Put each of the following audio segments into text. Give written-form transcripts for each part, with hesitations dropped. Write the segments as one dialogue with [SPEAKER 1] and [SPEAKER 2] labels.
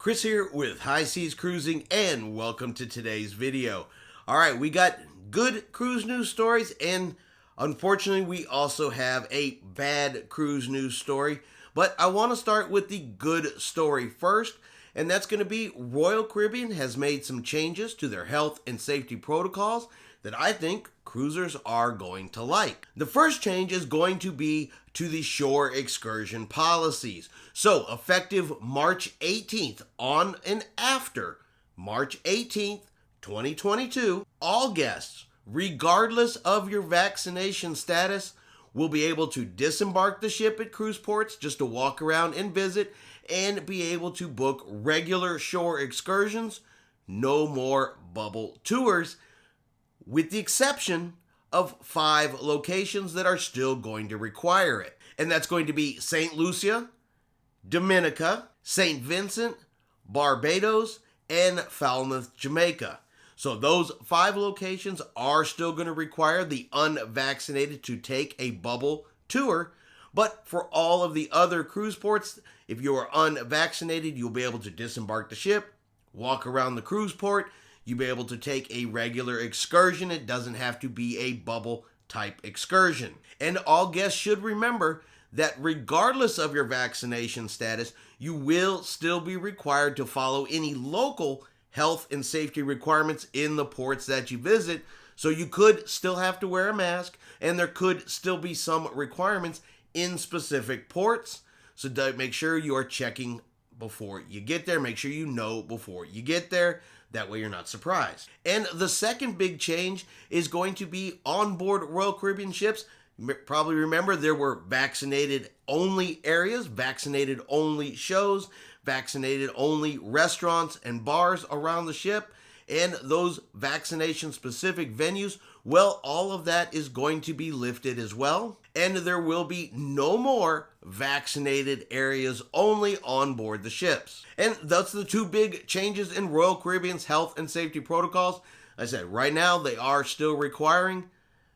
[SPEAKER 1] Chris here with High Seas Cruising, and welcome to today's video. Alright, we got good cruise news stories, and unfortunately we also have a bad cruise news story. But I want to start with the good story first, and that's going to be Royal Caribbean has made some changes to their health and safety protocols that I think cruisers are going to like. The first change is going to be to the shore excursion policies. So effective March 18th on and after March 18th, 2022, all guests, regardless of your vaccination status, will be able to disembark the ship at cruise ports just to walk around and visit and be able to book regular shore excursions. No more bubble tours, with the exception of 5 locations that are still going to require it. And that's going to be St. Lucia, Dominica, St. Vincent, Barbados, and Falmouth, Jamaica. So those 5 locations are still going to require the unvaccinated to take a bubble tour. But for all of the other cruise ports, if you are unvaccinated, you'll be able to disembark the ship, walk around the cruise port. You'll be able to take a regular excursion. It doesn't have to be a bubble type excursion. And all guests should remember that regardless of your vaccination status, you will still be required to follow any local health and safety requirements in the ports that you visit. So you could still have to wear a mask, and there could still be some requirements in specific ports. So make sure you are checking before you get there. Make sure you know before you get there. That way you're not surprised. And the second big change is going to be on board Royal Caribbean ships. Probably remember there were vaccinated only areas, vaccinated only shows, vaccinated only restaurants and bars around the ship, and those vaccination specific venues, well, all of that is going to be lifted as well. And there will be no more vaccinated areas only on board the ships. And that's the 2 big changes in Royal Caribbean's health and safety protocols. I said, right now they are still requiring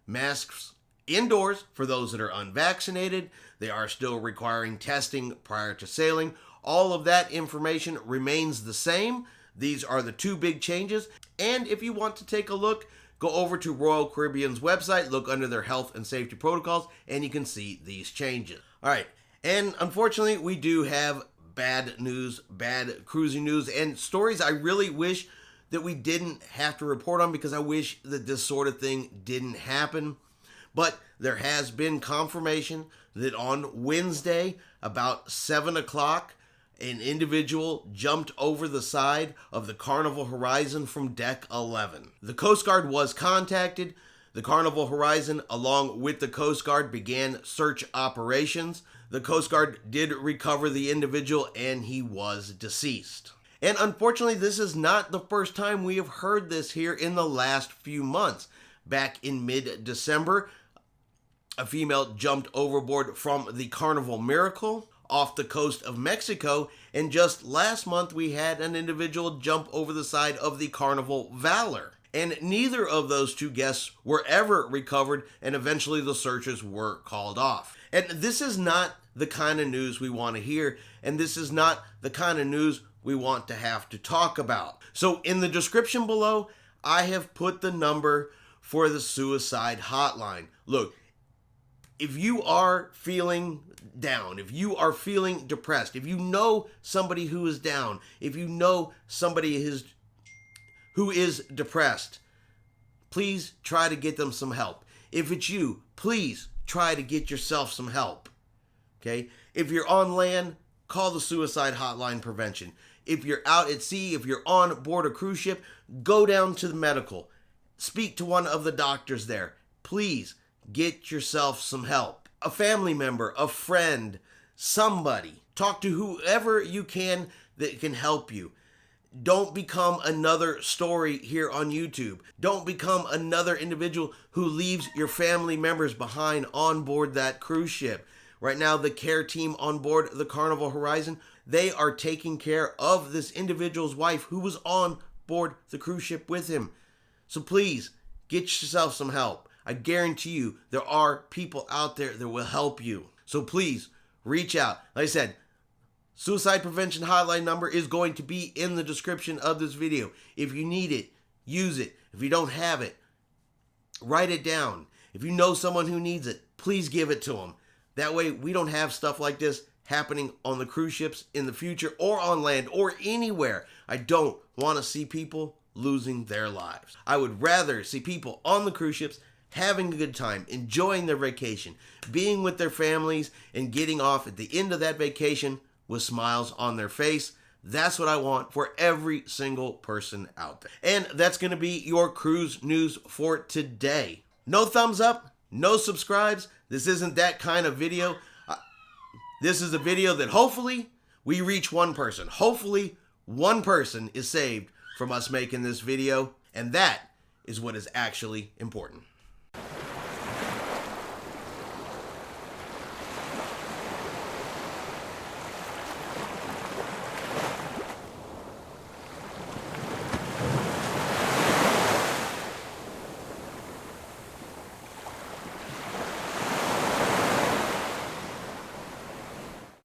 [SPEAKER 1] masks indoors for those that are unvaccinated. They are still requiring testing prior to sailing. All of that information remains the same. These are the 2 big changes. And if you want to take a look, go over to Royal Caribbean's website, look under their health and safety protocols, and you can see these changes. All right, and unfortunately, we do have bad news, bad cruising news, and stories I really wish that we didn't have to report on, because I wish that this sort of thing didn't happen. But there has been confirmation that on Wednesday, about 7 o'clock, an individual jumped over the side of the Carnival Horizon from deck 11. The Coast Guard was contacted. The Carnival Horizon, along with the Coast Guard, began search operations. The Coast Guard did recover the individual, and he was deceased. And unfortunately, this is not the first time we have heard this here in the last few months. Back in mid-December, a female jumped overboard from the Carnival Miracle off the coast of Mexico, and just last month we had an individual jump over the side of the Carnival Valor. And neither of those 2 guests were ever recovered, and eventually the searches were called off. And this is not the kind of news we want to hear, and this is not the kind of news we want to have to talk about. So in the description below, I have put the number for the suicide hotline. Look, if you are feeling down, if you are feeling depressed, if you know somebody who is down, if you know somebody who is depressed, please try to get them some help. If it's you, please try to get yourself some help. Okay? If you're on land, call the suicide hotline prevention. If you're out at sea, if you're on board a cruise ship, go down to the medical. Speak to one of the doctors there. Please get yourself some help. A family member, a friend, somebody. Talk to whoever you can that can help you. Don't become another story here on YouTube. Don't become another individual who leaves your family members behind on board that cruise ship. Right now, the care team on board the Carnival Horizon, they are taking care of this individual's wife who was on board the cruise ship with him. So please, get yourself some help. I guarantee you there are people out there that will help you. So please, reach out. Like I said, Suicide prevention hotline number is going to be in the description of this video. If you need it, use it. If you don't have it, write it down. If you know someone who needs it, please give it to them. That way we don't have stuff like this happening on the cruise ships in the future or on land or anywhere. I don't want to see people losing their lives. I would rather see people on the cruise ships having a good time, enjoying their vacation, being with their families, and getting off at the end of that vacation with smiles on their face. That's what I want for every single person out there. And that's going to be your cruise news for today. No thumbs up, no subscribes. This isn't that kind of video. This is a video that hopefully we reach one person. Hopefully one person is saved from us making this video. And that is what is actually important.